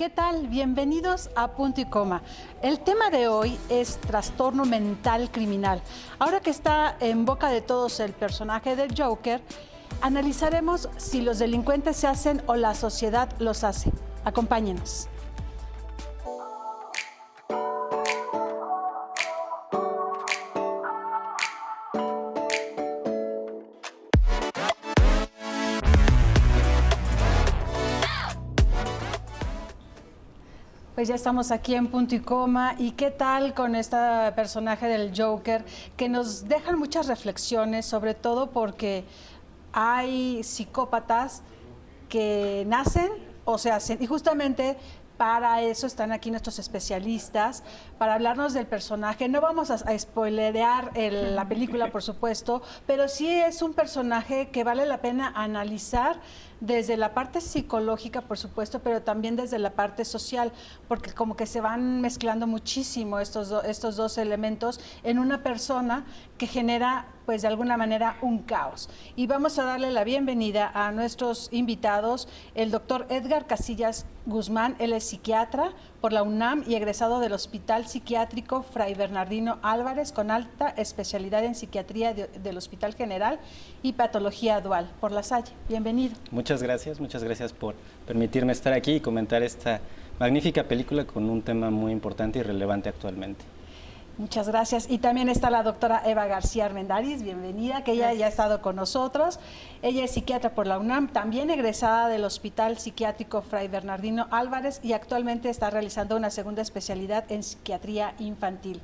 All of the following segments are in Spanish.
¿Qué tal? Bienvenidos a Punto y Coma. El tema de hoy es trastorno mental criminal. Ahora que está en boca de todos el personaje del Joker, analizaremos si los delincuentes se hacen o la sociedad los hace. Acompáñenos. Pues ya estamos aquí en Punto y Coma. ¿Y qué tal con este personaje del Joker? Que nos dejan muchas reflexiones, sobre todo porque hay psicópatas que nacen o se hacen. Y justamente para eso están aquí nuestros especialistas, para hablarnos del personaje. No vamos a spoilerear la película, por supuesto, pero sí es un personaje que vale la pena analizar desde la parte psicológica, por supuesto, pero también desde la parte social, porque como que se van mezclando muchísimo estos dos elementos en una persona que genera, pues de alguna manera, un caos. Y vamos a darle la bienvenida a nuestros invitados, el doctor Edgar Casillas Guzmán. Él es psiquiatra por la UNAM y egresado del Hospital Psiquiátrico Fray Bernardino Álvarez, con alta especialidad en psiquiatría del Hospital General y patología dual por La Salle. Bienvenido. Muchas gracias por permitirme estar aquí y comentar esta magnífica película con un tema muy importante y relevante actualmente. Muchas gracias. Y también está la doctora Eva García Armendáriz, bienvenida, que ella ya ha estado con nosotros. Ella es psiquiatra por la UNAM, también egresada del Hospital Psiquiátrico Fray Bernardino Álvarez y actualmente está realizando una segunda especialidad en psiquiatría infantil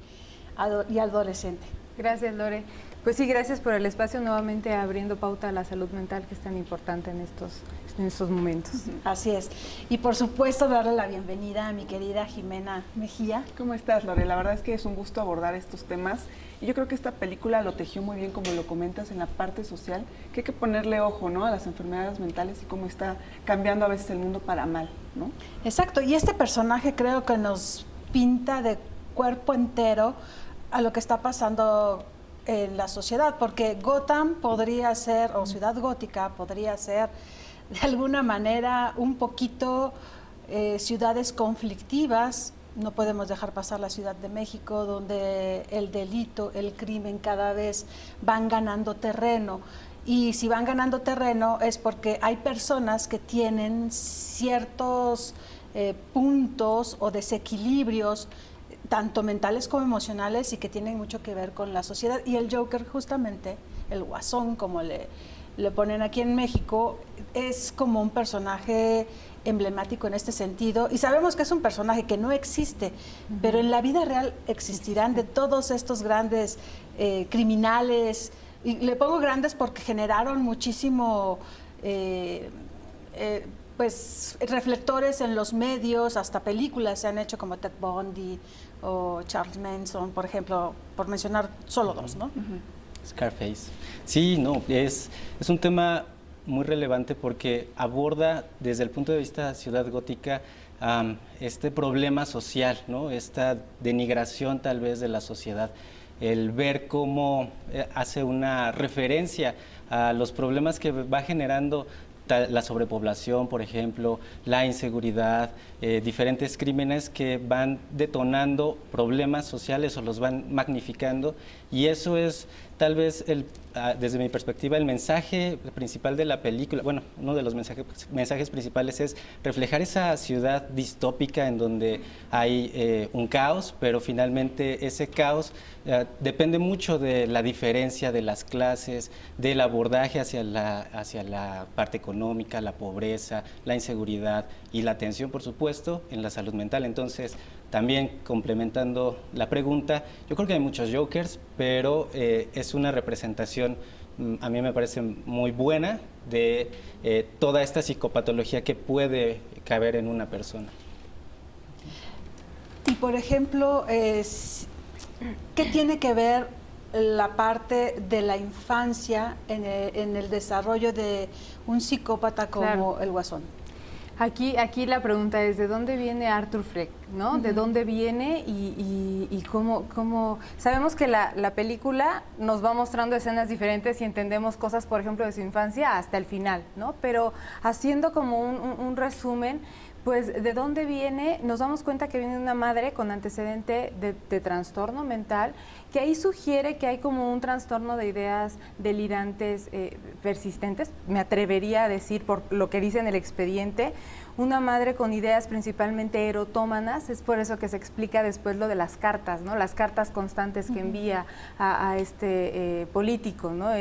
y adolescente. Gracias, Lore. Pues sí, gracias por el espacio, nuevamente abriendo pauta a la salud mental, que es tan importante en estos momentos. Así es. Y por supuesto darle la bienvenida a mi querida Jimena Mejía. ¿Cómo estás, Lore? La verdad es que es un gusto abordar estos temas y yo creo que esta película lo tejió muy bien, como lo comentas, en la parte social, que hay que ponerle ojo, ¿no?, a las enfermedades mentales y cómo está cambiando a veces el mundo para mal, ¿no? Exacto, y este personaje creo que nos pinta de cuerpo entero a lo que está pasando en la sociedad, porque Gotham podría ser, o Ciudad Gótica podría ser de alguna manera un poquito ciudades conflictivas. No podemos dejar pasar la Ciudad de México, donde el delito, el crimen cada vez van ganando terreno. Y si van ganando terreno es porque hay personas que tienen ciertos puntos o desequilibrios, tanto mentales como emocionales, y que tienen mucho que ver con la sociedad. Y el Joker, justamente, el Guasón, como le ponen aquí en México, es como un personaje emblemático en este sentido. Y sabemos que es un personaje que no existe, pero en la vida real existirán de todos estos grandes criminales. Y le pongo grandes porque generaron muchísimo pues reflectores en los medios, hasta películas se han hecho como Ted Bundy o Charles Manson, por ejemplo, por mencionar solo dos, ¿no? Scarface. Sí, no, es un tema muy relevante porque aborda desde el punto de vista Ciudad Gótica este problema social, ¿no?, esta denigración tal vez de la sociedad, el ver cómo hace una referencia a los problemas que va generando la sobrepoblación, por ejemplo, la inseguridad, diferentes crímenes que van detonando problemas sociales o los van magnificando, y eso es tal vez, desde mi perspectiva, el mensaje principal de la película. Bueno, uno de los mensajes principales es reflejar esa ciudad distópica en donde hay un caos, pero finalmente ese caos depende mucho de la diferencia de las clases, del abordaje hacia la parte económica, la pobreza, la inseguridad y la atención, por supuesto, en la salud mental. Entonces, también complementando la pregunta, yo creo que hay muchos Jokers, pero es una representación, a mí me parece muy buena, de toda esta psicopatología que puede caber en una persona. Y por ejemplo, ¿qué tiene que ver la parte de la infancia en el desarrollo de un psicópata como Claro. el Guasón? Aquí la pregunta es, ¿de dónde viene Arthur Fleck, ¿no? ¿De dónde viene y cómo? Sabemos que la película nos va mostrando escenas diferentes y entendemos cosas, por ejemplo, de su infancia hasta el final, ¿no? Pero haciendo como un resumen, Pues, ¿de dónde viene? Nos damos cuenta que viene de una madre con antecedente de trastorno mental, que ahí sugiere que hay como un trastorno de ideas delirantes persistentes, me atrevería a decir por lo que dice en el expediente, una madre con ideas principalmente erotómanas, es por eso que se explica después lo de las cartas, ¿no? Las cartas constantes que envía a este político, ¿no?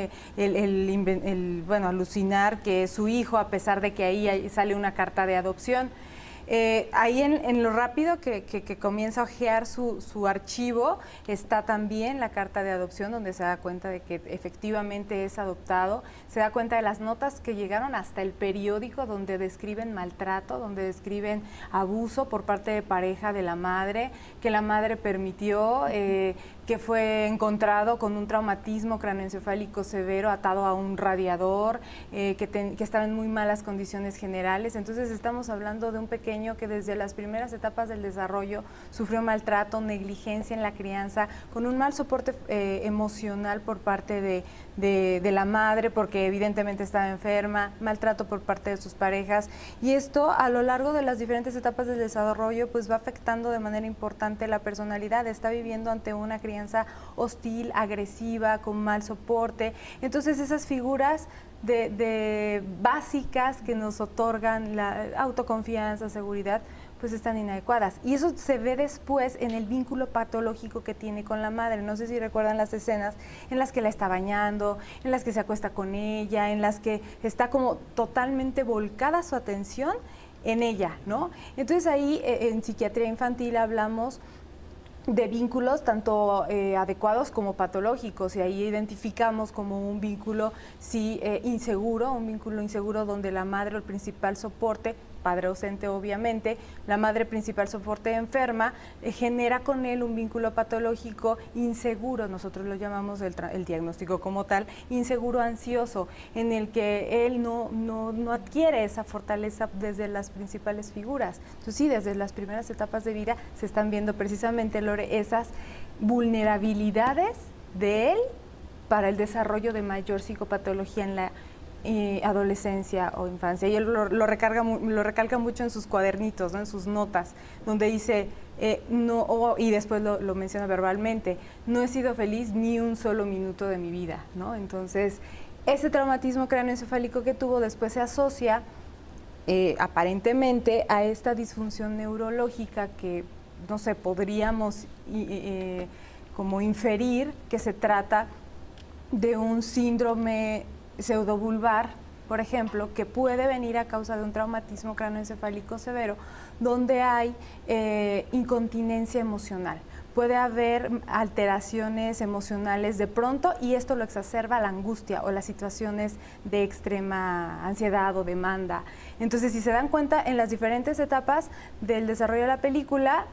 Bueno, alucinar que su hijo, a pesar de que ahí sale una carta de adopción. Ahí en lo rápido que comienza a ojear su archivo está también la carta de adopción, donde se da cuenta de que efectivamente es adoptado, se da cuenta de las notas que llegaron hasta el periódico, donde describen maltrato, donde describen abuso por parte de pareja de la madre, que la madre permitió, que fue encontrado con un traumatismo craneoencefálico severo atado a un radiador, que estaba en muy malas condiciones generales. Entonces estamos hablando de un pequeño que desde las primeras etapas del desarrollo sufrió maltrato, negligencia en la crianza, con un mal soporte emocional por parte de la madre, porque evidentemente estaba enferma, maltrato por parte de sus parejas, y esto a lo largo de las diferentes etapas del desarrollo pues va afectando de manera importante la personalidad. Está viviendo ante una crianza hostil, agresiva, con mal soporte. Entonces esas figuras de básicas que nos otorgan la autoconfianza, seguridad, pues están inadecuadas. Y eso se ve después en el vínculo patológico que tiene con la madre. No sé si recuerdan las escenas en las que la está bañando, en las que se acuesta con ella, en las que está como totalmente volcada su atención en ella, ¿no? Entonces ahí en psiquiatría infantil hablamos de vínculos tanto adecuados como patológicos, y ahí identificamos como un vínculo inseguro, un vínculo inseguro donde la madre o el principal soporte, padre ausente obviamente, la madre principal soporte enferma, genera con él un vínculo patológico inseguro, nosotros lo llamamos el diagnóstico como tal, inseguro ansioso, en el que él no adquiere esa fortaleza desde las principales figuras. Entonces sí, desde las primeras etapas de vida se están viendo precisamente, Lore, esas vulnerabilidades de él para el desarrollo de mayor psicopatología en la adolescencia o infancia. Y él lo recalca mucho en sus cuadernitos, ¿no? En sus notas, donde dice, y después lo menciona verbalmente, no he sido feliz ni un solo minuto de mi vida, ¿no? Entonces, ese traumatismo craneoencefálico que tuvo después se asocia aparentemente a esta disfunción neurológica que, no sé, podríamos como inferir que se trata de un síndrome pseudovulvar, por ejemplo, que puede venir a causa de un traumatismo craneoencefálico severo, donde hay incontinencia emocional. Puede haber alteraciones emocionales de pronto, y esto lo exacerba la angustia o las situaciones de extrema ansiedad o demanda. Entonces, si se dan cuenta, en las diferentes etapas del desarrollo de la película,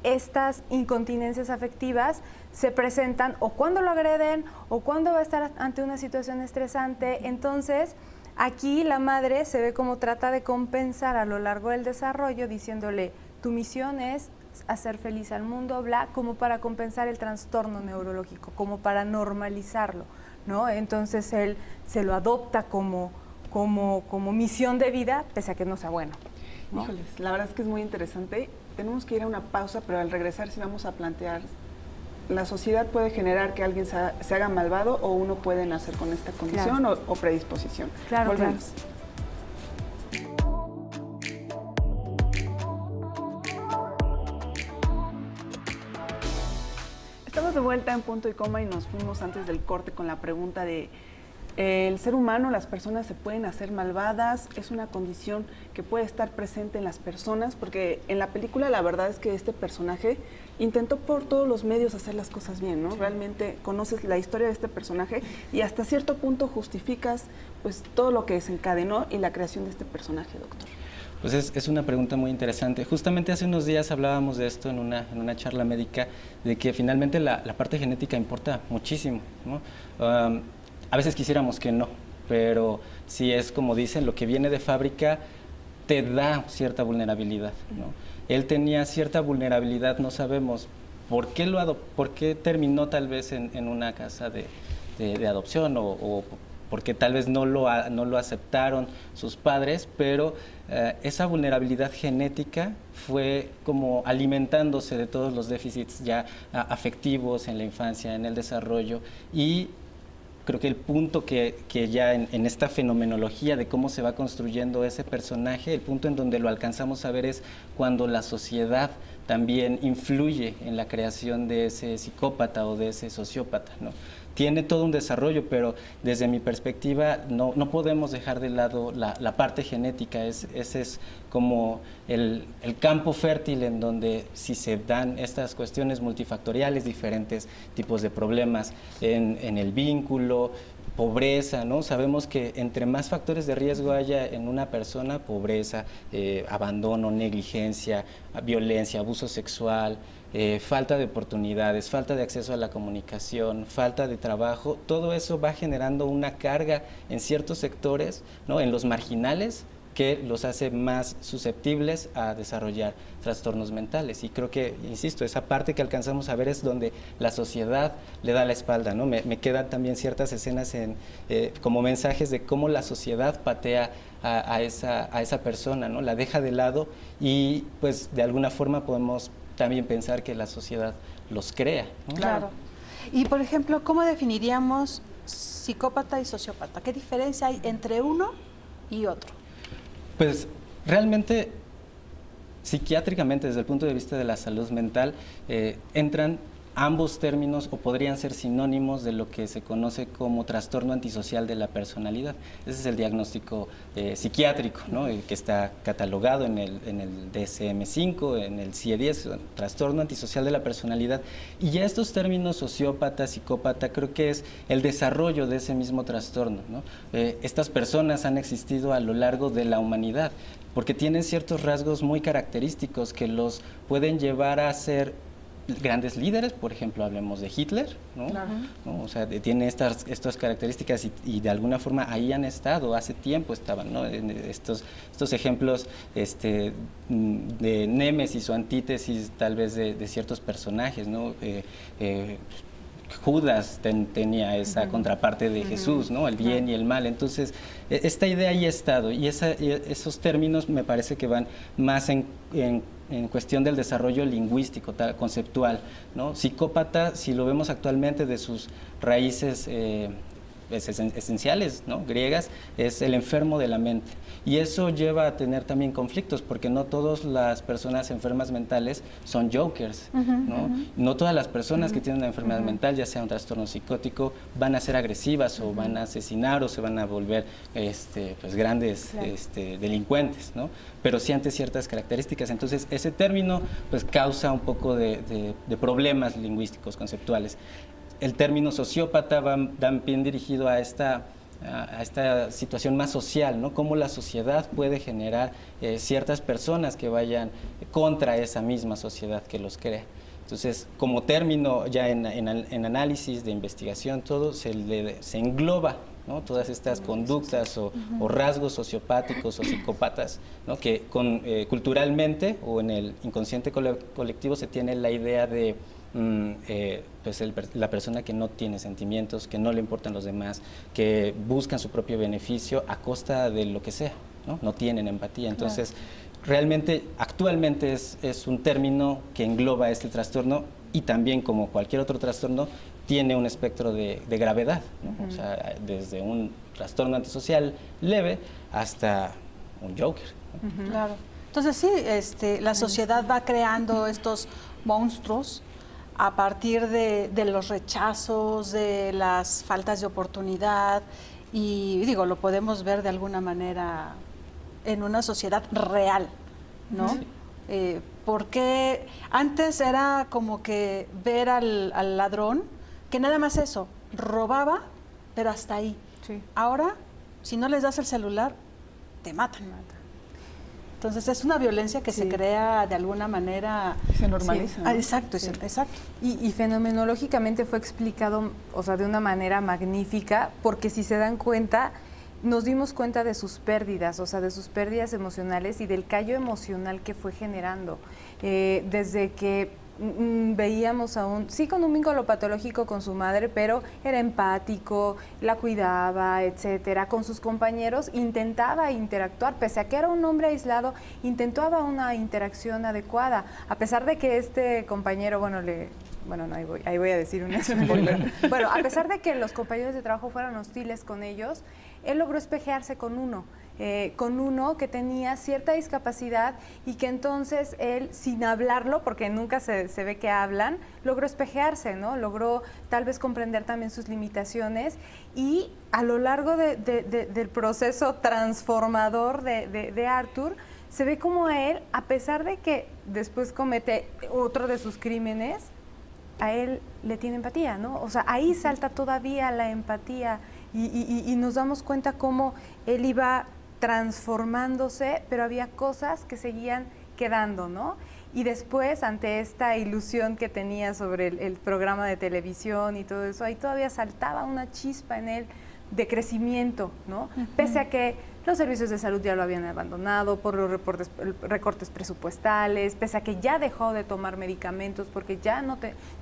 estas incontinencias afectivas se presentan o cuando lo agreden o cuando va a estar ante una situación estresante. Entonces, aquí la madre se ve como trata de compensar a lo largo del desarrollo, diciéndole, tu misión es hacer feliz al mundo, bla, como para compensar el trastorno neurológico, como para normalizarlo, ¿no? Entonces él se lo adopta como misión de vida, pese a que no sea bueno, ¿no? Híjoles, la verdad es que es muy interesante. Tenemos que ir a una pausa, pero al regresar sí vamos a plantear, ¿la sociedad puede generar que alguien se haga malvado o uno puede nacer con esta condición, claro, o predisposición? Claro, Volvemos. Estamos de vuelta en Punto y Coma y nos fuimos antes del corte con la pregunta de el ser humano, las personas se pueden hacer malvadas, es una condición que puede estar presente en las personas, porque en la película la verdad es que este personaje intentó por todos los medios hacer las cosas bien, ¿no? Sí. Realmente conoces la historia de este personaje y hasta cierto punto justificas pues todo lo que desencadenó y la creación de este personaje, doctor. Pues es una pregunta muy interesante. Justamente hace unos días hablábamos de esto en una charla médica, de que finalmente la parte genética importa muchísimo, ¿no? A veces quisiéramos que no, pero si es como dicen, lo que viene de fábrica te da cierta vulnerabilidad, ¿no? Él tenía cierta vulnerabilidad, no sabemos por qué terminó tal vez en una casa de adopción o porque tal vez no lo aceptaron sus padres, pero esa vulnerabilidad genética fue como alimentándose de todos los déficits ya afectivos en la infancia, en el desarrollo, y creo que el punto que ya en esta fenomenología de cómo se va construyendo ese personaje, el punto en donde lo alcanzamos a ver es cuando la sociedad también influye en la creación de ese psicópata o de ese sociópata, ¿no? Tiene todo un desarrollo, pero desde mi perspectiva no podemos dejar de lado la parte genética. Ese es como el campo fértil en donde si se dan estas cuestiones multifactoriales, diferentes tipos de problemas en el vínculo, pobreza, ¿no? Sabemos que entre más factores de riesgo haya en una persona, pobreza, abandono, negligencia, violencia, abuso sexual, falta de oportunidades, falta de acceso a la comunicación, falta de trabajo, todo eso va generando una carga en ciertos sectores, ¿no? En los marginales, que los hace más susceptibles a desarrollar trastornos mentales. Y creo que, insisto, esa parte que alcanzamos a ver es donde la sociedad le da la espalda, ¿no? Me quedan también ciertas escenas como mensajes de cómo la sociedad patea a esa persona, ¿no? La deja de lado y pues de alguna forma podemos también pensar que la sociedad los crea, ¿no? Claro. Y por ejemplo, ¿cómo definiríamos psicópata y sociópata? ¿Qué diferencia hay entre uno y otro? Pues realmente, psiquiátricamente, desde el punto de vista de la salud mental, entran ambos términos o podrían ser sinónimos de lo que se conoce como trastorno antisocial de la personalidad. Ese es el diagnóstico psiquiátrico, ¿no? Que está catalogado en el DSM-5, en el CIE-10, trastorno antisocial de la personalidad. Y ya estos términos sociópata, psicópata, creo que es el desarrollo de ese mismo trastorno, ¿no? Estas personas han existido a lo largo de la humanidad porque tienen ciertos rasgos muy característicos que los pueden llevar a ser grandes líderes. Por ejemplo, hablemos de Hitler, ¿no? Claro. ¿No? O sea, tiene estas características y de alguna forma ahí han estado, hace tiempo estaban, ¿no? Estos ejemplos de némesis o antítesis tal vez de ciertos personajes, ¿no? Judas tenía esa contraparte de Jesús, ¿no? El bien y el mal. Entonces, esta idea ahí ha estado y esos términos me parece que van más en cuestión del desarrollo lingüístico, conceptual, ¿no? Psicópata, si lo vemos actualmente de sus raíces esenciales, ¿no? Griegas, es el enfermo de la mente. Y eso lleva a tener también conflictos, porque no todas las personas enfermas mentales son jokers, ¿no? No todas las personas que tienen una enfermedad mental, ya sea un trastorno psicótico, van a ser agresivas o van a asesinar o se van a volver pues grandes delincuentes, ¿no? Pero sí ante ciertas características. Entonces, ese término pues causa un poco de problemas lingüísticos, conceptuales. El término sociópata va bien dirigido a esta situación más social, ¿no? Cómo la sociedad puede generar ciertas personas que vayan contra esa misma sociedad que los crea. Entonces, como término ya en análisis de investigación, todo se engloba, ¿no? Todas estas conductas o rasgos sociopáticos o psicópatas, ¿no? Que culturalmente o en el inconsciente colectivo se tiene la idea de pues la persona que no tiene sentimientos, que no le importan los demás, que buscan su propio beneficio a costa de lo que sea, no tienen empatía. Entonces, realmente, actualmente es un término que engloba este trastorno y también, como cualquier otro trastorno, tiene un espectro de gravedad, ¿no? O sea, desde un trastorno antisocial leve hasta un joker, ¿no? Claro. Entonces, sí, la sociedad va creando estos monstruos a partir de los rechazos, de las faltas de oportunidad y digo, lo podemos ver de alguna manera en una sociedad real, ¿no? Sí. Porque antes era como que ver al ladrón, que nada más eso, robaba, pero hasta ahí. Sí. Ahora, si no les das el celular, te matan. Entonces es una violencia que se crea de alguna manera. Se normaliza. Sí. ¿No? Exacto, sí. Exacto. Y fenomenológicamente fue explicado, o sea, de una manera magnífica, porque si se dan cuenta, nos dimos cuenta de sus pérdidas, o sea, de sus pérdidas emocionales y del callo emocional que fue generando. Desde que veíamos sí con un vínculo patológico con su madre, pero era empático, la cuidaba, etcétera. Con sus compañeros intentaba interactuar, pese a que era un hombre aislado, intentaba una interacción adecuada, a pesar de que este compañero, no, ahí voy a decir un spoiler. Bueno, a pesar de que los compañeros de trabajo fueran hostiles con ellos, él logró espejearse con uno que tenía cierta discapacidad y que entonces él, sin hablarlo, porque nunca se ve que hablan, logró espejearse, ¿no? Logró tal vez comprender también sus limitaciones y a lo largo del proceso transformador de Arthur, se ve como él, a pesar de que después comete otro de sus crímenes, a él le tiene empatía, ¿no? O sea, ahí salta todavía la empatía y nos damos cuenta cómo él iba transformándose, pero había cosas que seguían quedando, ¿no? Y después, ante esta ilusión que tenía sobre el programa de televisión y todo eso, ahí todavía saltaba una chispa en él de crecimiento, ¿no? Pese a que los servicios de salud ya lo habían abandonado por los recortes presupuestales, pese a que ya dejó de tomar medicamentos porque ya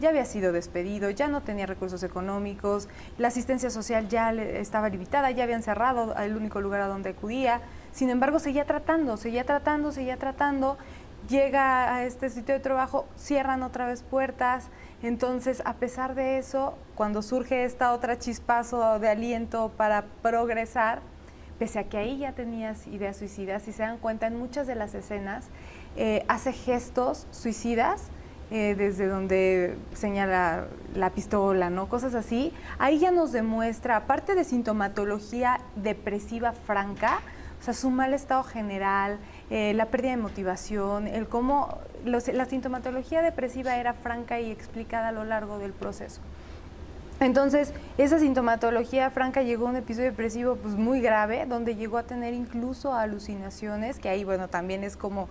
había sido despedido, ya no tenía recursos económicos, la asistencia social ya estaba limitada, ya habían cerrado el único lugar a donde acudía. Sin embargo, seguía tratando, llega a este sitio de trabajo, cierran otra vez puertas. Entonces, a pesar de eso, cuando surge esta otra chispazo de aliento para progresar, pese a que ahí ya tenías ideas suicidas, si se dan cuenta, en muchas de las escenas hace gestos suicidas, desde donde señala la pistola, ¿no? Cosas así. Ahí ya nos demuestra, aparte de sintomatología depresiva franca, o sea, su mal estado general, la pérdida de motivación, el cómo la sintomatología depresiva era franca y explicada a lo largo del proceso. Entonces, esa sintomatología franca llegó a un episodio depresivo pues muy grave, donde llegó a tener incluso alucinaciones, que ahí, bueno, también es como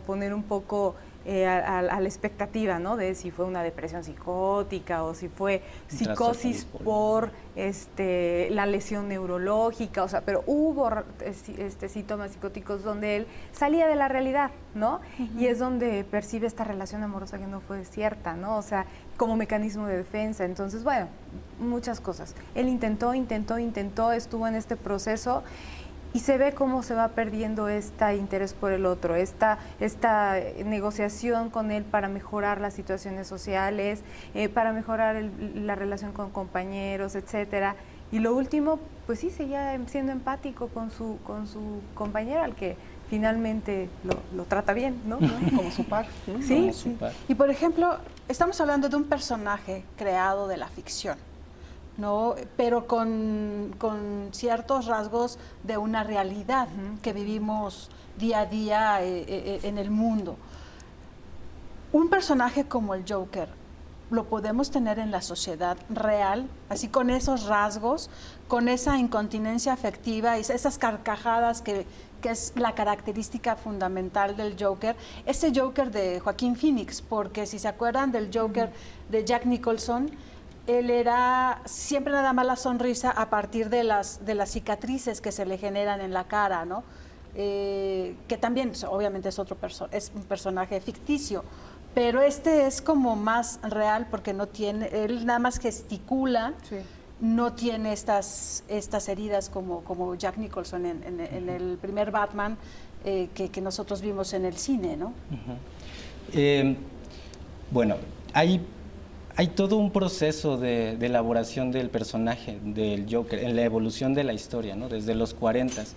poner un poco a la expectativa, ¿no? De si fue una depresión psicótica o si fue psicosis por la lesión neurológica, o sea, pero hubo síntomas psicóticos donde él salía de la realidad, ¿no? Y es donde percibe esta relación amorosa que no fue cierta, ¿no? O sea, como mecanismo de defensa. Entonces, bueno, muchas cosas. Él intentó, estuvo en este proceso y se ve cómo se va perdiendo este interés por el otro, esta negociación con él para mejorar las situaciones sociales, para mejorar la relación con compañeros, etcétera. Y lo último, pues sí, seguía siendo empático con su compañero, al que finalmente lo trata bien, ¿no? Como su par. Sí, Como su par. Y por ejemplo, estamos hablando de un personaje creado de la ficción, ¿no? Pero con ciertos rasgos de una realidad que vivimos día a día en el mundo. Un personaje como el Joker, ¿lo podemos tener en la sociedad real, así con esos rasgos, con esa incontinencia afectiva y esas carcajadas que es la característica fundamental del Joker? Ese Joker de Joaquín Phoenix, porque si se acuerdan del Joker de Jack Nicholson, él era siempre nada más la sonrisa a partir de las cicatrices que se le generan en la cara, ¿no? Que también obviamente es es un personaje ficticio, pero este es como más real porque no tiene, él nada más gesticula, sí. No tiene estas heridas como Jack Nicholson en el primer Batman que nosotros vimos en el cine, ¿no? Bueno, hay todo un proceso de elaboración del personaje del Joker, en la evolución de la historia, ¿no? Desde los 40s.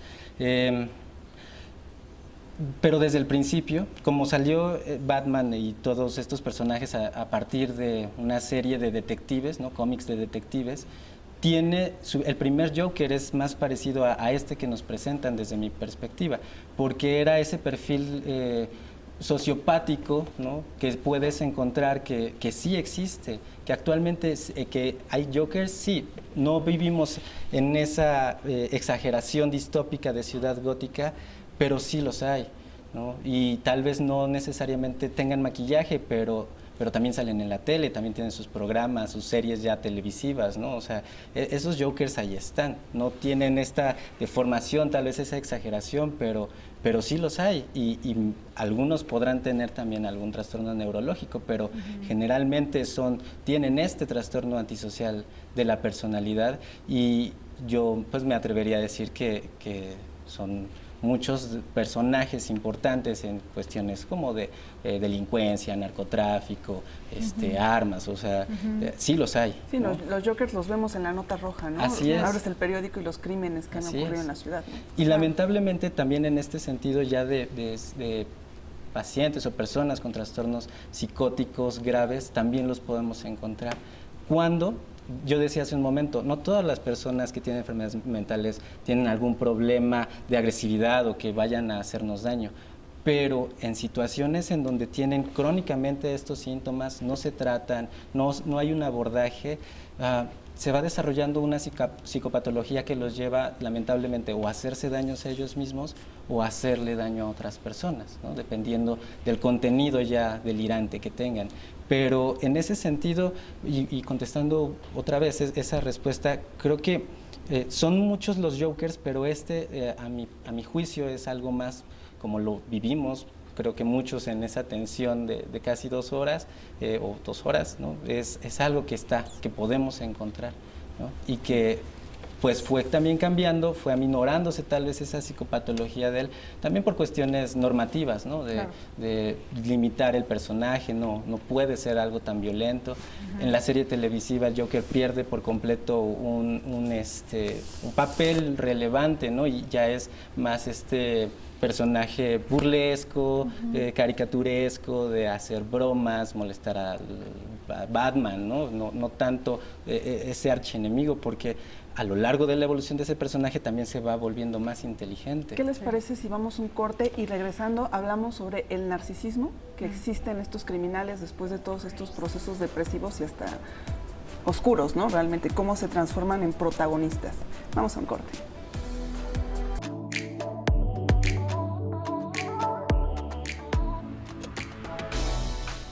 Pero desde el principio, como salió Batman y todos estos personajes a partir de una serie de detectives, ¿no? Cómics de detectives, el primer Joker es más parecido a este que nos presentan desde mi perspectiva, porque era ese perfil sociopático, ¿no? Que puedes encontrar que sí existe, que actualmente que hay Jokers, sí, no vivimos en esa exageración distópica de ciudad gótica, pero sí los hay, ¿no? Y tal vez no necesariamente tengan maquillaje, pero pero también salen en la tele, también tienen sus programas, sus series ya televisivas, ¿no? O sea, esos Jokers ahí están, no tienen esta deformación, tal vez esa exageración, pero sí los hay y algunos podrán tener también algún trastorno neurológico, pero generalmente tienen este trastorno antisocial de la personalidad y yo pues me atrevería a decir que son muchos personajes importantes en cuestiones como de delincuencia, narcotráfico, armas, o sea, sí los hay. Sí, ¿no? los Jokers los vemos en la nota roja, ¿no? Así es. Abres el periódico y los crímenes que han Así ocurrido es. en la ciudad, ¿no? Y lamentablemente también en este sentido ya de pacientes o personas con trastornos psicóticos graves también los podemos encontrar. Cuando, yo decía hace un momento, no todas las personas que tienen enfermedades mentales tienen algún problema de agresividad o que vayan a hacernos daño, pero en situaciones en donde tienen crónicamente estos síntomas, no se tratan, no hay un abordaje, se va desarrollando una psicopatología que los lleva lamentablemente o a hacerse daños a ellos mismos o a hacerle daño a otras personas, ¿no? Dependiendo del contenido ya delirante que tengan. Pero en ese sentido, y contestando otra vez esa respuesta, creo que son muchos los Jokers, pero a mi juicio es algo más como lo vivimos, creo que muchos en esa tensión de casi 2 horas o 2 horas, ¿no? Es algo que podemos encontrar, ¿no? Y que pues fue también cambiando, fue aminorándose tal vez esa psicopatología de él, también por cuestiones normativas, ¿no? De limitar el personaje, no puede ser algo tan violento. En la serie televisiva el Joker pierde por completo un papel relevante, ¿no? Y ya es más personaje burlesco, caricaturesco, de hacer bromas, molestar a Batman, no tanto ese archienemigo, porque a lo largo de la evolución de ese personaje también se va volviendo más inteligente. ¿Qué les parece si vamos un corte y regresando hablamos sobre el narcisismo que existe en estos criminales después de todos estos procesos depresivos y hasta oscuros, ¿no? Realmente cómo se transforman en protagonistas. Vamos a un corte.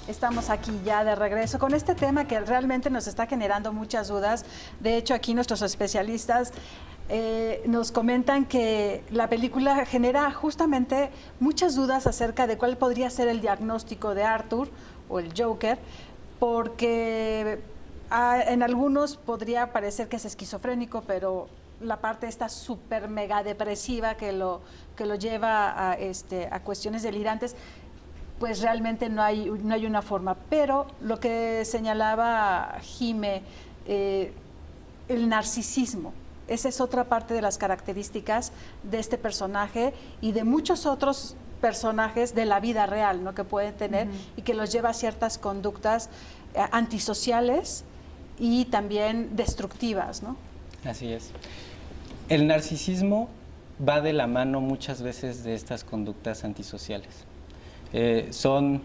Estamos aquí ya de regreso con este tema que realmente nos está generando muchas dudas. De hecho, aquí nuestros especialistas nos comentan que la película genera justamente muchas dudas acerca de cuál podría ser el diagnóstico de Arthur o el Joker, porque en algunos podría parecer que es esquizofrénico, pero la parte esta súper mega depresiva que lo lleva a cuestiones delirantes, pues realmente no hay una forma. Pero lo que señalaba Jime, el narcisismo, esa es otra parte de las características de este personaje y de muchos otros personajes de la vida real, ¿no? Que pueden tener y que los lleva a ciertas conductas antisociales y también destructivas, ¿no? Así es. El narcisismo va de la mano muchas veces de estas conductas antisociales. Son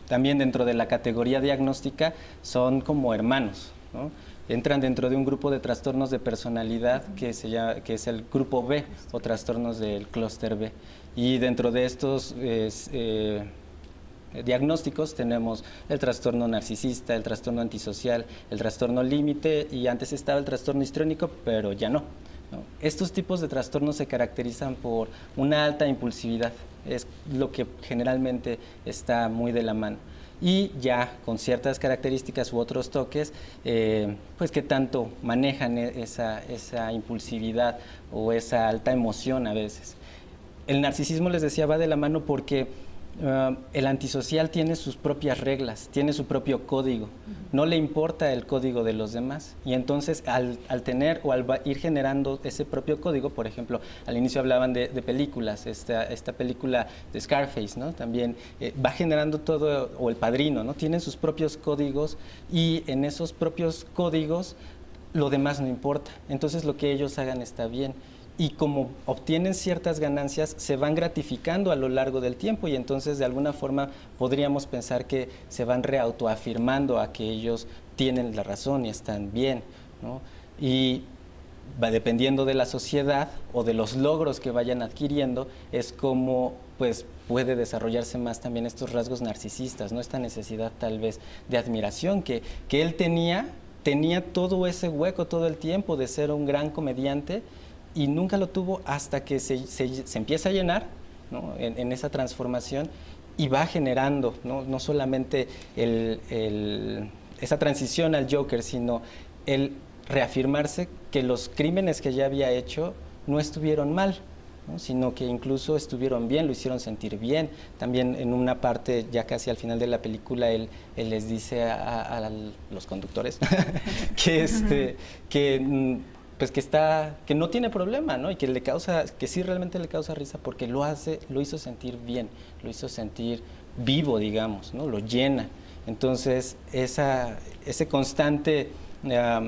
también dentro de la categoría diagnóstica, son como hermanos, ¿no? Entran dentro de un grupo de trastornos de personalidad que es el grupo B o trastornos del clúster B. Y dentro de estos diagnósticos tenemos el trastorno narcisista, el trastorno antisocial, el trastorno límite y antes estaba el trastorno histriónico, pero ya no. Estos tipos de trastornos se caracterizan por una alta impulsividad, es lo que generalmente está muy de la mano. Y ya con ciertas características u otros toques, pues que tanto manejan esa impulsividad o esa alta emoción a veces. El narcisismo, les decía, va de la mano porque el antisocial tiene sus propias reglas, tiene su propio código, no le importa el código de los demás y entonces al tener o al ir generando ese propio código, por ejemplo, al inicio hablaban de películas, esta película de Scarface, ¿no? También va generando todo, o El Padrino, ¿no? Tienen sus propios códigos y en esos propios códigos lo demás no importa, entonces lo que ellos hagan está bien. Y como obtienen ciertas ganancias, se van gratificando a lo largo del tiempo y entonces de alguna forma podríamos pensar que se van reautoafirmando a que ellos tienen la razón y están bien, ¿no? Y va dependiendo de la sociedad o de los logros que vayan adquiriendo, es como pues puede desarrollarse más también estos rasgos narcisistas, ¿no? Esta necesidad tal vez de admiración que él tenía todo ese hueco todo el tiempo de ser un gran comediante y nunca lo tuvo hasta que se empieza a llenar, ¿no? en esa transformación y va generando, no solamente esa transición al Joker, sino el reafirmarse que los crímenes que ya había hecho no estuvieron mal, ¿no? Sino que incluso estuvieron bien, lo hicieron sentir bien. También en una parte, ya casi al final de la película, él les dice a los conductores que no tiene problema, ¿no? Y que sí realmente le causa risa porque lo hizo sentir bien, lo hizo sentir vivo, digamos, ¿no? Lo llena. Entonces, ese constante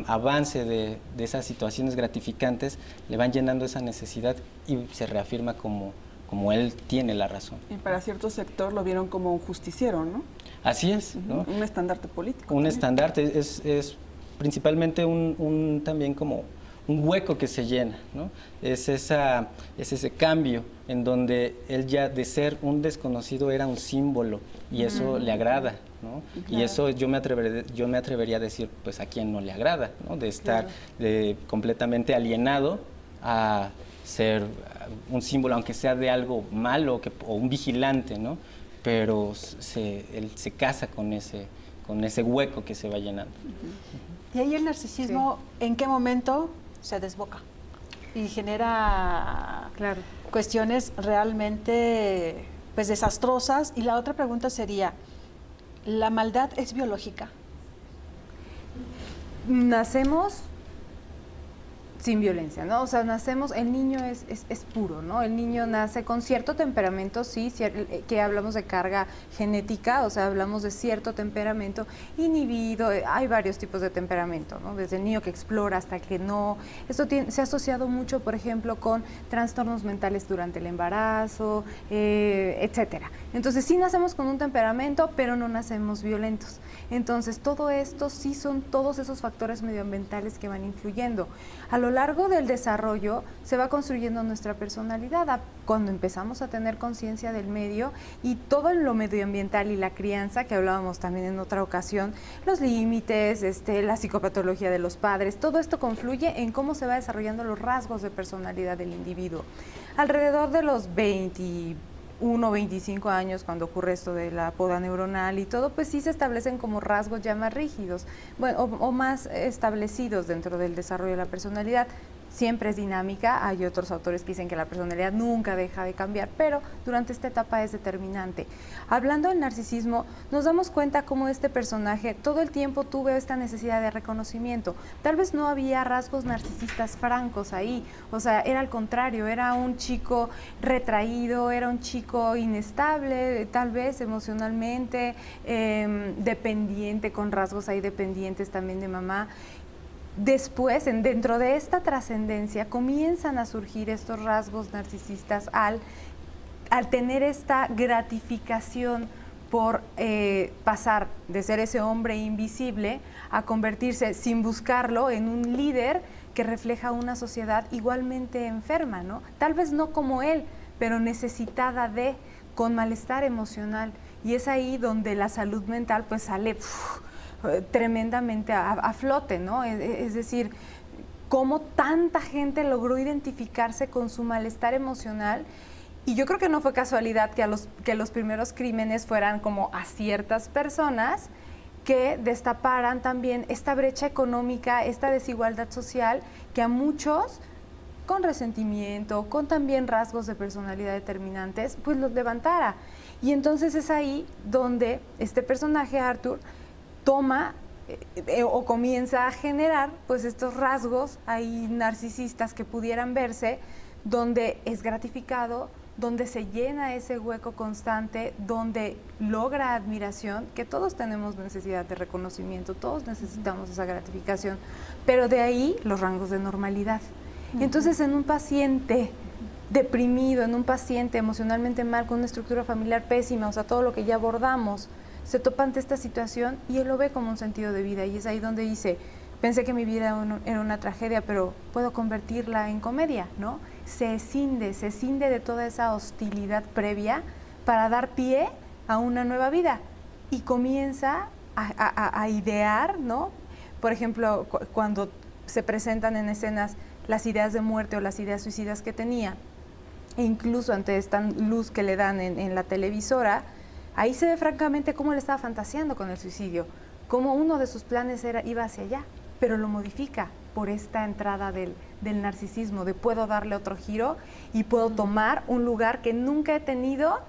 avance de esas situaciones gratificantes le van llenando esa necesidad y se reafirma como él tiene la razón. Y para cierto sector lo vieron como un justiciero, ¿no? Así es, ¿no? Un estandarte político. Un también. estandarte, es principalmente también como un hueco que se llena, ¿no? Es ese cambio en donde él ya de ser un desconocido era un símbolo y eso le agrada, ¿no? Claro. Y eso yo me atrevería a decir, pues a quién no le agrada, ¿no? De estar completamente alienado a ser un símbolo, aunque sea de algo malo o un vigilante, ¿no? Pero él se casa con ese hueco que se va llenando. Y ahí el narcisismo, ¿en qué momento se desboca? Y genera cuestiones realmente pues desastrosas. Y la otra pregunta sería, ¿la maldad es biológica? Nacemos sin violencia, ¿no? O sea, el niño es puro, ¿no? El niño nace con cierto temperamento, sí, que hablamos de carga genética, o sea, hablamos de cierto temperamento inhibido, hay varios tipos de temperamento, ¿no? Desde el niño que explora hasta que no. Esto se ha asociado mucho, por ejemplo, con trastornos mentales durante el embarazo, etcétera. Entonces, sí nacemos con un temperamento, pero no nacemos violentos. Entonces, todo esto sí son todos esos factores medioambientales que van influyendo. A lo largo del desarrollo se va construyendo nuestra personalidad cuando empezamos a tener conciencia del medio y todo en lo medioambiental y la crianza, que hablábamos también en otra ocasión, los límites, la psicopatología de los padres, todo esto confluye en cómo se va desarrollando los rasgos de personalidad del individuo. Alrededor de los 21, 25 años, cuando ocurre esto de la poda neuronal y todo, pues sí se establecen como rasgos ya más rígidos, bueno, o más establecidos dentro del desarrollo de la personalidad. Siempre es dinámica, hay otros autores que dicen que la personalidad nunca deja de cambiar, pero durante esta etapa es determinante. Hablando del narcisismo, nos damos cuenta cómo este personaje todo el tiempo tuvo esta necesidad de reconocimiento. Tal vez no había rasgos narcisistas francos ahí, o sea, era al contrario, era un chico retraído, era un chico inestable, tal vez emocionalmente, dependiente, con rasgos ahí dependientes también de mamá. Después, dentro de esta trascendencia, comienzan a surgir estos rasgos narcisistas al tener esta gratificación por pasar de ser ese hombre invisible a convertirse, sin buscarlo, en un líder que refleja una sociedad igualmente enferma, ¿no? Tal vez no como él, pero necesitada con malestar emocional. Y es ahí donde la salud mental pues sale tremendamente a flote, ¿no? Es decir, cómo tanta gente logró identificarse con su malestar emocional. Y yo creo que no fue casualidad que los primeros crímenes fueran como a ciertas personas que destaparan también esta brecha económica, esta desigualdad social que a muchos, con resentimiento, con también rasgos de personalidad determinantes, pues los levantara. Y entonces es ahí donde este personaje, Arthur, toma o comienza a generar pues estos rasgos ahí narcisistas que pudieran verse, donde es gratificado, donde se llena ese hueco constante, donde logra admiración, que todos tenemos necesidad de reconocimiento, todos necesitamos esa gratificación, pero de ahí los rangos de normalidad. Entonces, en un paciente deprimido, en un paciente emocionalmente mal, con una estructura familiar pésima, o sea, todo lo que ya abordamos, se topa ante esta situación y él lo ve como un sentido de vida, y es ahí donde dice, pensé que mi vida era una tragedia, pero puedo convertirla en comedia, ¿no? Se escinde de toda esa hostilidad previa para dar pie a una nueva vida y comienza a idear, ¿no? Por ejemplo, cuando se presentan en escenas las ideas de muerte o las ideas suicidas que tenía, e incluso ante esta luz que le dan en la televisora, ahí se ve francamente cómo él estaba fantaseando con el suicidio, cómo uno de sus planes iba hacia allá, pero lo modifica por esta entrada del narcisismo, de puedo darle otro giro y puedo tomar un lugar que nunca he tenido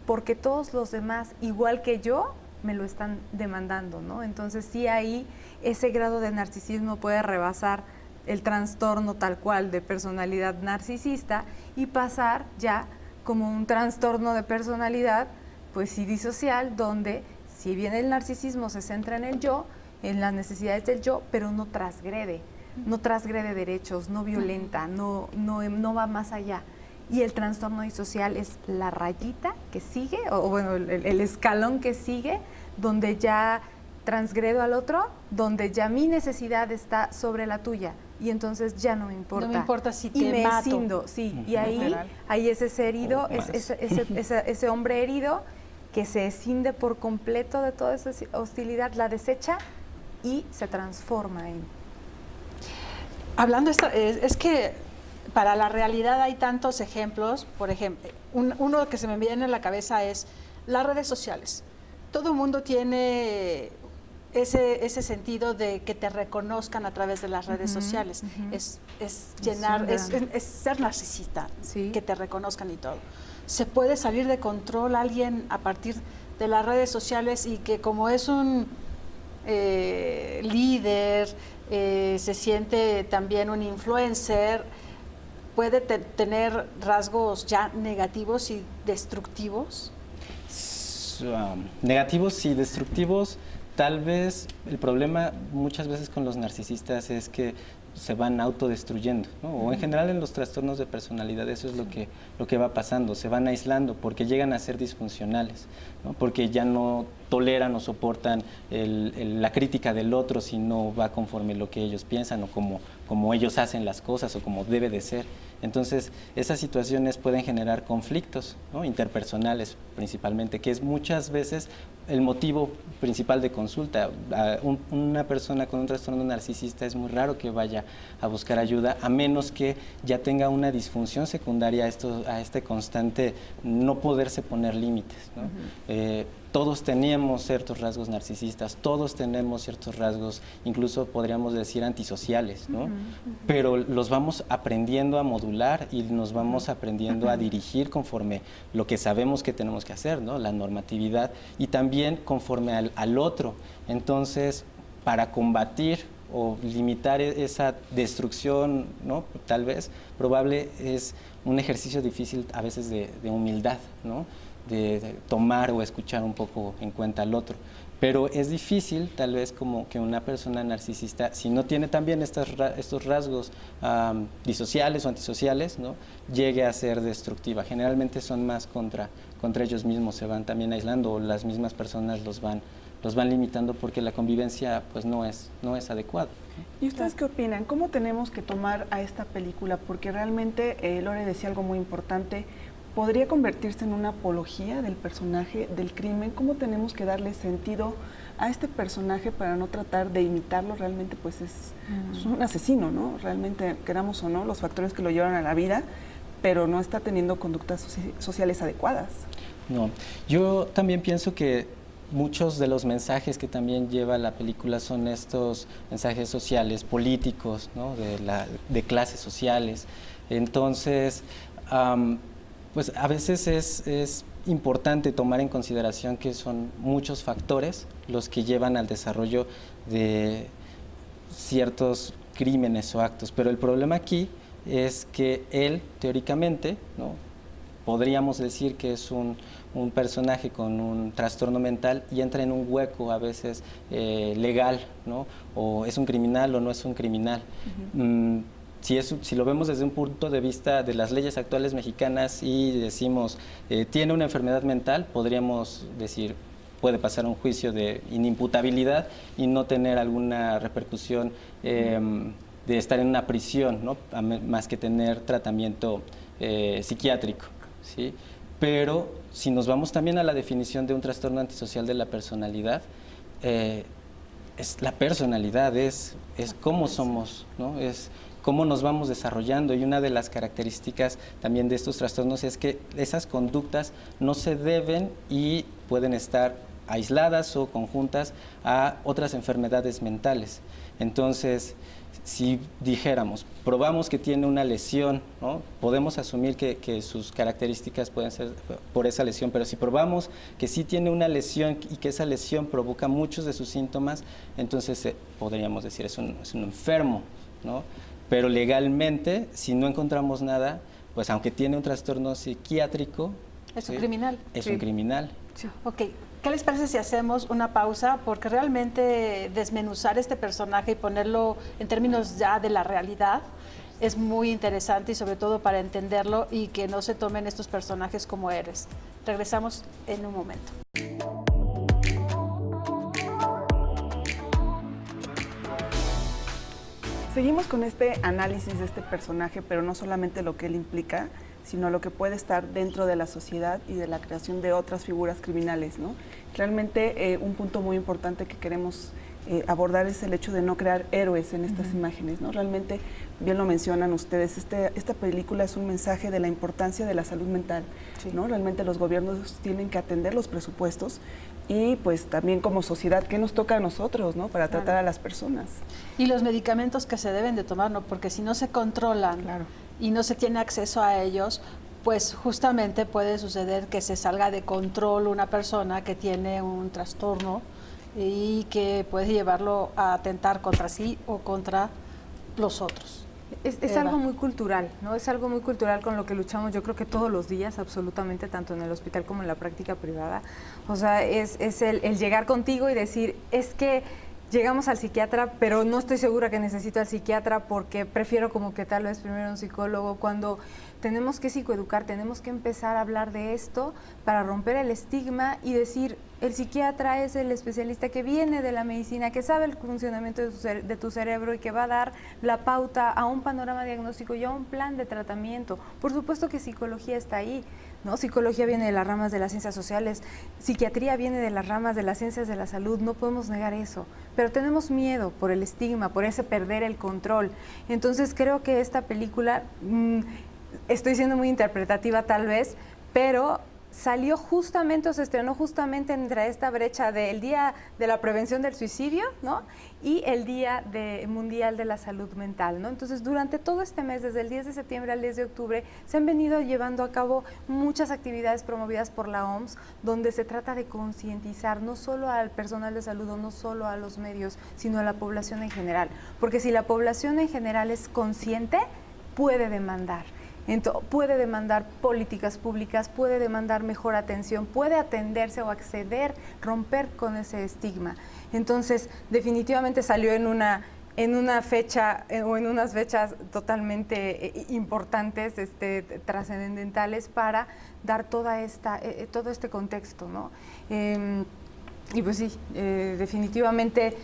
porque todos los demás, igual que yo, me lo están demandando, ¿no? Entonces sí, ahí ese grado de narcisismo puede rebasar el trastorno tal cual de personalidad narcisista y pasar ya como un trastorno de personalidad, pues sí, disocial, donde si bien el narcisismo se centra en el yo, en las necesidades del yo, pero no transgrede derechos, no violenta, no va más allá. Y el trastorno disocial es la rayita que sigue, o bueno, el escalón que sigue, donde ya transgredo al otro, donde ya mi necesidad está sobre la tuya. Y entonces ya no me importa. No me importa si y te me mato. escindo, sí. Y ahí es ese herido, ese hombre herido que se escinde por completo de toda esa hostilidad, la desecha y se transforma en... Hablando esto, es que para la realidad hay tantos ejemplos. Por ejemplo, uno que se me viene a la cabeza es las redes sociales. Todo el mundo tiene ese sentido de que te reconozcan a través de las redes sociales. Es ser narcisista, Sí. que te reconozcan y todo. Se puede salir de control alguien a partir de las redes sociales y que como es un líder, se siente también un influencer, puede tener rasgos ya negativos y destructivos. Negativos y destructivos, tal vez el problema muchas veces con los narcisistas es que se van autodestruyendo, ¿no? O en general en los trastornos de personalidad eso es lo que va pasando, se van aislando porque llegan a ser disfuncionales, ¿no? Porque ya no toleran o soportan la crítica del otro si no va conforme lo que ellos piensan o como ellos hacen las cosas o como debe de ser. Entonces, esas situaciones pueden generar conflictos, ¿no? Interpersonales principalmente, que es muchas veces el motivo principal de consulta. Una persona con un trastorno narcisista es muy raro que vaya a buscar ayuda, a menos que ya tenga una disfunción secundaria a este constante no poderse poner límites, ¿no? Todos teníamos ciertos rasgos narcisistas, todos tenemos ciertos rasgos, incluso podríamos decir antisociales, ¿no? Pero los vamos aprendiendo a modular y nos vamos aprendiendo a dirigir conforme lo que sabemos que tenemos que hacer, ¿no? La normatividad y también conforme al otro. Entonces, para combatir o limitar esa destrucción, ¿no? Tal vez, probable es un ejercicio difícil a veces de humildad, ¿no? De tomar o escuchar un poco en cuenta al otro. Pero es difícil, tal vez, como que una persona narcisista, si no tiene también estos rasgos disociales o antisociales, ¿no? Llegue a ser destructiva. Generalmente son más contra ellos mismos, se van también aislando, o las mismas personas los van limitando porque la convivencia pues no es adecuada. ¿Y ustedes qué opinan? ¿Cómo tenemos que tomar a esta película? Porque realmente Lore decía algo muy importante. ¿Podría convertirse en una apología del personaje, del crimen? ¿Cómo tenemos que darle sentido a este personaje para no tratar de imitarlo? Realmente pues es un asesino, ¿no? Realmente, queramos o no, los factores que lo llevan a la vida, pero no está teniendo conductas sociales adecuadas. No, yo también pienso que muchos de los mensajes que también lleva la película son estos mensajes sociales, políticos, ¿no? de clases sociales. Entonces, pues a veces es importante tomar en consideración que son muchos factores los que llevan al desarrollo de ciertos crímenes o actos, pero el problema aquí es que él, teóricamente, ¿no? Podríamos decir que es un personaje con un trastorno mental y entra en un hueco a veces legal, ¿no? O es un criminal o no es un criminal. Si lo vemos desde un punto de vista de las leyes actuales mexicanas y decimos tiene una enfermedad mental, podríamos decir puede pasar un juicio de inimputabilidad y no tener alguna repercusión de estar en una prisión, ¿no? Más que tener tratamiento psiquiátrico, ¿sí? Pero si nos vamos también a la definición de un trastorno antisocial de la personalidad, es la personalidad, es cómo somos, ¿no? Es cómo nos vamos desarrollando, y una de las características también de estos trastornos es que esas conductas no se deben y pueden estar aisladas o conjuntas a otras enfermedades mentales. Entonces, si dijéramos, probamos que tiene una lesión, ¿no? Podemos asumir que sus características pueden ser por esa lesión, pero si probamos que sí tiene una lesión y que esa lesión provoca muchos de sus síntomas, entonces podríamos decir es un enfermo, ¿no? Pero legalmente, si no encontramos nada, pues aunque tiene un trastorno psiquiátrico, Es ¿sí? un criminal. Es un criminal. Sí. Ok, ¿qué les parece si hacemos una pausa? Porque realmente desmenuzar este personaje y ponerlo en términos ya de la realidad es muy interesante, y sobre todo para entenderlo y que no se tomen estos personajes como héroes. Regresamos en un momento. Seguimos con este análisis de este personaje, pero no solamente lo que él implica, sino lo que puede estar dentro de la sociedad y de la creación de otras figuras criminales, ¿no? Realmente un punto muy importante que queremos abordar es el hecho de no crear héroes en estas imágenes, ¿no? Realmente, bien lo mencionan ustedes, esta película es un mensaje de la importancia de la salud mental, ¿no? Realmente los gobiernos tienen que atender los presupuestos y pues también como sociedad, ¿qué nos toca a nosotros, ¿no? Para tratar a las personas. Y los medicamentos que se deben de tomar, ¿no? Porque si no se controlan y no se tiene acceso a ellos, pues justamente puede suceder que se salga de control una persona que tiene un trastorno y que puede llevarlo a atentar contra sí o contra los otros. Es algo muy cultural, ¿no? Es algo muy cultural con lo que luchamos, yo creo que todos los días, absolutamente, tanto en el hospital como en la práctica privada. O sea, es el llegar contigo y decir, es que llegamos al psiquiatra, pero no estoy segura que necesito al psiquiatra porque prefiero como que tal vez primero un psicólogo. Cuando tenemos que psicoeducar, tenemos que empezar a hablar de esto para romper el estigma y decir, el psiquiatra es el especialista que viene de la medicina, que sabe el funcionamiento de tu cerebro y que va a dar la pauta a un panorama diagnóstico y a un plan de tratamiento. Por supuesto que psicología está ahí, ¿no? Psicología viene de las ramas de las ciencias sociales, psiquiatría viene de las ramas de las ciencias de la salud, no podemos negar eso, pero tenemos miedo por el estigma, por ese perder el control. Entonces creo que esta película, estoy siendo muy interpretativa tal vez, pero salió justamente o se estrenó justamente entre esta brecha del Día de la Prevención del Suicidio, ¿no? Y el Día Mundial de la Salud Mental, ¿no? Entonces, durante todo este mes, desde el 10 de septiembre al 10 de octubre, se han venido llevando a cabo muchas actividades promovidas por la OMS, donde se trata de concientizar no solo al personal de salud o no solo a los medios, sino a la población en general. Porque si la población en general es consciente, puede demandar. Puede demandar políticas públicas, puede demandar mejor atención, puede atenderse o acceder, romper con ese estigma. Entonces, definitivamente salió en una fecha o en unas fechas totalmente importantes, trascendentales para dar todo este contexto, ¿no? Y pues sí, definitivamente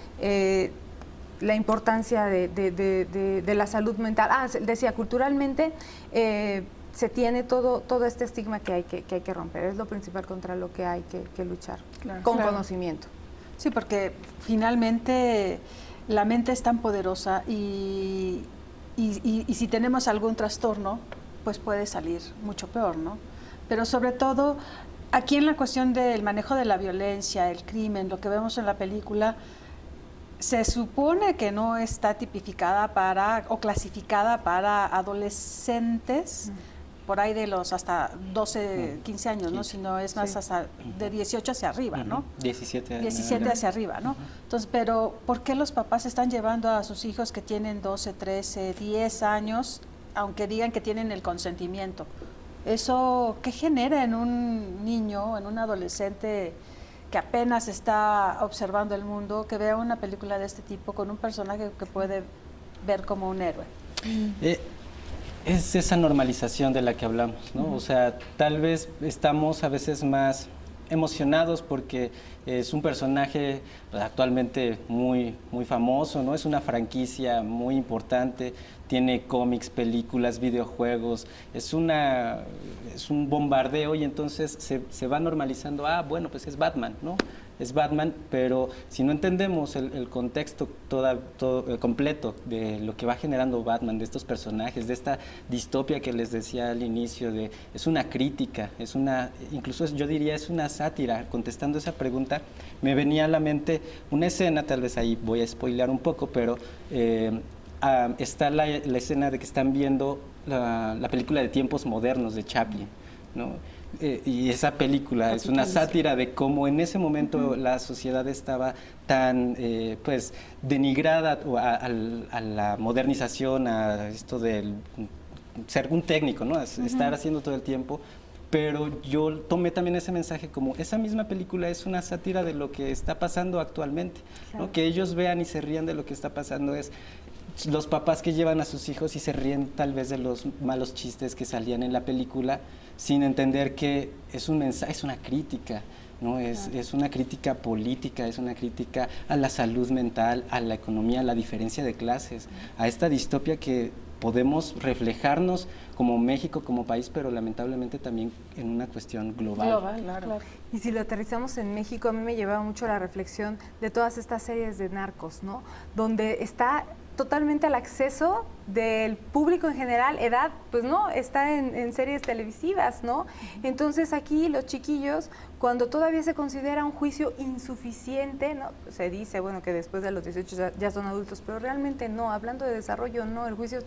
la importancia de la salud mental. Decía, culturalmente se tiene todo este estigma que hay que romper. Es lo principal contra lo que hay que luchar, con conocimiento. Sí, porque finalmente la mente es tan poderosa y si tenemos algún trastorno, pues puede salir mucho peor, ¿no? Pero sobre todo, aquí en la cuestión del manejo de la violencia, el crimen, lo que vemos en la película, se supone que no está tipificada o clasificada para adolescentes, por ahí de los hasta 12, 15 años, ¿no? Sino es más hasta de 18 hacia arriba, ¿no? 17 hacia arriba, ¿no? Entonces, pero ¿por qué los papás están llevando a sus hijos que tienen 12, 13, 10 años, aunque digan que tienen el consentimiento? ¿Eso qué genera en un niño, en un adolescente que apenas está observando el mundo, que vea una película de este tipo con un personaje que puede ver como un héroe? Es esa normalización de la que hablamos, ¿no? O sea, tal vez estamos a veces más emocionados porque es un personaje actualmente muy famoso, ¿no? Es una franquicia muy importante, tiene cómics, películas, videojuegos, es un bombardeo y entonces se va normalizando, bueno, pues es Batman, ¿no? Es Batman, pero si no entendemos el contexto completo de lo que va generando Batman, de estos personajes, de esta distopia que les decía al inicio, es una crítica, incluso yo diría es una sátira. Contestando esa pregunta, me venía a la mente una escena, tal vez ahí voy a spoilear un poco, pero está la escena de que están viendo la película de Tiempos Modernos de Chaplin, ¿no? Y esa película es una sátira de cómo en ese momento la sociedad estaba tan pues denigrada a la modernización, a esto del ser un técnico, ¿no? Estar haciendo todo el tiempo. Pero yo tomé también ese mensaje como esa misma película es una sátira de lo que está pasando actualmente, ¿no? Claro. Que ellos vean y se rían de lo que está pasando es los papás que llevan a sus hijos y se ríen tal vez de los malos chistes que salían en la película sin entender que es un mensaje, es una crítica, ¿no? Es una crítica política, es una crítica a la salud mental, a la economía, a la diferencia de clases, a esta distopia que podemos reflejarnos como México, como país, pero lamentablemente también en una cuestión global. Claro. Y si lo aterrizamos en México, a mí me llevaba mucho la reflexión de todas estas series de narcos, ¿no? Donde está totalmente al acceso del público en general, edad, pues no, está en series televisivas, ¿no? Entonces aquí los chiquillos, cuando todavía se considera un juicio insuficiente, ¿no? Se dice, bueno, que después de los 18 ya son adultos, pero realmente no, hablando de desarrollo, no, el juicio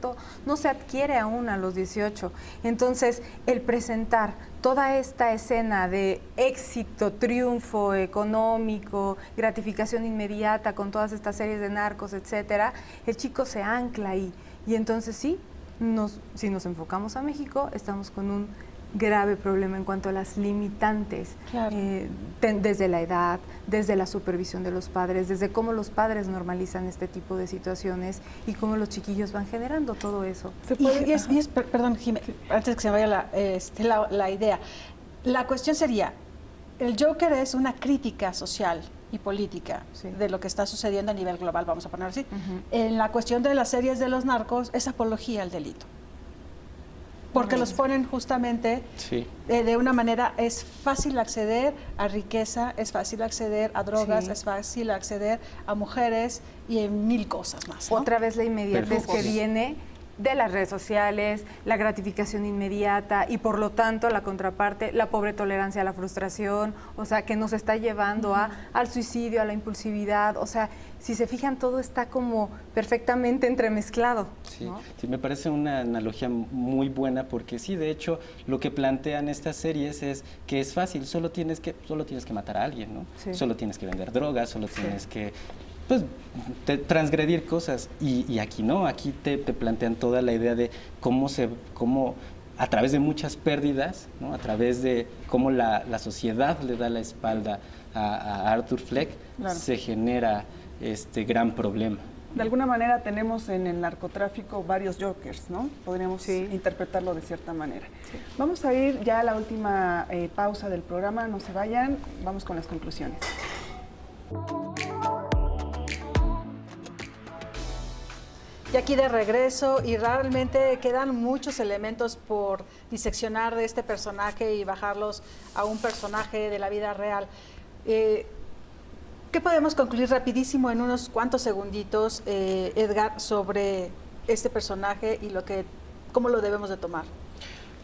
no se adquiere aún a los 18. Entonces, el presentar toda esta escena de éxito, triunfo económico, gratificación inmediata con todas estas series de narcos, etcétera, el chico se ancla ahí. Y entonces sí, si nos enfocamos a México, estamos con un grave problema en cuanto a las limitantes, claro. Desde la edad, desde la supervisión de los padres, desde cómo los padres normalizan este tipo de situaciones y cómo los chiquillos van generando todo eso. Perdón, Jimé, antes que se me vaya la idea, la cuestión sería, el Joker es una crítica social y política de lo que está sucediendo a nivel global, vamos a poner así. En la cuestión de las series de los narcos es apología al delito. Porque los ponen justamente de una manera, es fácil acceder a riqueza, es fácil acceder a drogas, es fácil acceder a mujeres y en mil cosas más, ¿no? Otra vez la inmediatez que viene de las redes sociales, la gratificación inmediata y por lo tanto la contraparte, la pobre tolerancia a la frustración, o sea, que nos está llevando al suicidio, a la impulsividad, o sea, si se fijan todo está como perfectamente entremezclado. Sí, ¿no? Sí, me parece una analogía muy buena porque sí, de hecho, lo que plantean estas series es que es fácil, solo tienes que matar a alguien, ¿no? Sí. Solo tienes que vender drogas, solo tienes que pues transgredir cosas y aquí no, aquí te plantean toda la idea de cómo a través de muchas pérdidas, ¿no? A través de cómo la sociedad le da la espalda a Arthur Fleck, se genera este gran problema. De alguna manera tenemos en el narcotráfico varios Jokers, ¿no? Podríamos interpretarlo de cierta manera. Sí. Vamos a ir ya a la última pausa del programa, no se vayan, vamos con las conclusiones. Y aquí de regreso, y realmente quedan muchos elementos por diseccionar de este personaje y bajarlos a un personaje de la vida real. ¿Qué podemos concluir rapidísimo en unos cuantos segunditos, Edgar, sobre este personaje y cómo lo debemos de tomar?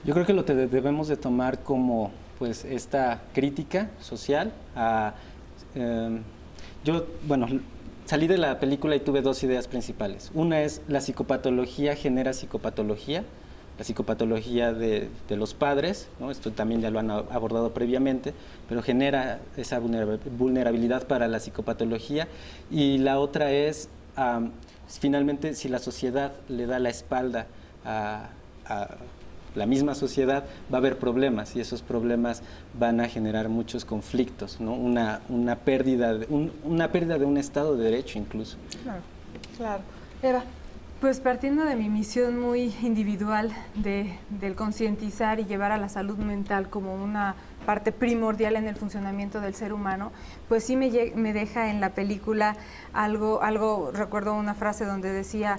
Yo creo que lo debemos de tomar como pues esta crítica social salí de la película y tuve dos ideas principales. Una es la psicopatología genera psicopatología, la psicopatología de los padres, ¿no? Esto también ya lo han abordado previamente, pero genera esa vulnerabilidad para la psicopatología. Y la otra es, finalmente, si la sociedad le da la espalda a la misma sociedad, va a haber problemas y esos problemas van a generar muchos conflictos, ¿no? Una pérdida de un Estado de Derecho incluso. Claro. Eva. Pues partiendo de mi misión muy individual del concientizar y llevar a la salud mental como una parte primordial en el funcionamiento del ser humano, pues sí me deja en la película algo, recuerdo una frase donde decía,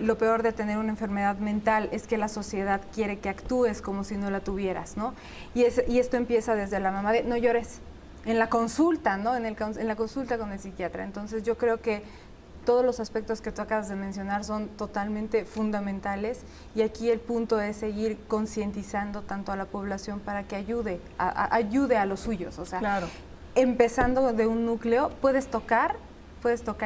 lo peor de tener una enfermedad mental es que la sociedad quiere que actúes como si no la tuvieras, ¿no? Y esto empieza desde la mamá de, no llores, en la consulta, ¿no? En la consulta con el psiquiatra. Entonces yo creo que todos los aspectos que tú acabas de mencionar son totalmente fundamentales y aquí el punto es seguir concientizando tanto a la población para que ayude a los suyos. O sea, Claro. empezando de un núcleo, puedes tocar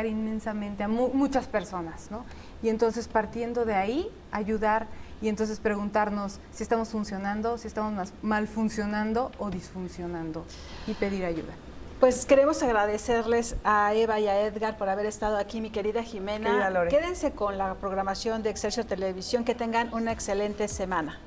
inmensamente a muchas personas, ¿no? Y entonces partiendo de ahí, ayudar y entonces preguntarnos si estamos funcionando, si estamos mal funcionando o disfuncionando y pedir ayuda. Pues queremos agradecerles a Eva y a Edgar por haber estado aquí, mi querida Jimena. Querida Lore. Quédense con la programación de Excelsior Televisión, que tengan una excelente semana.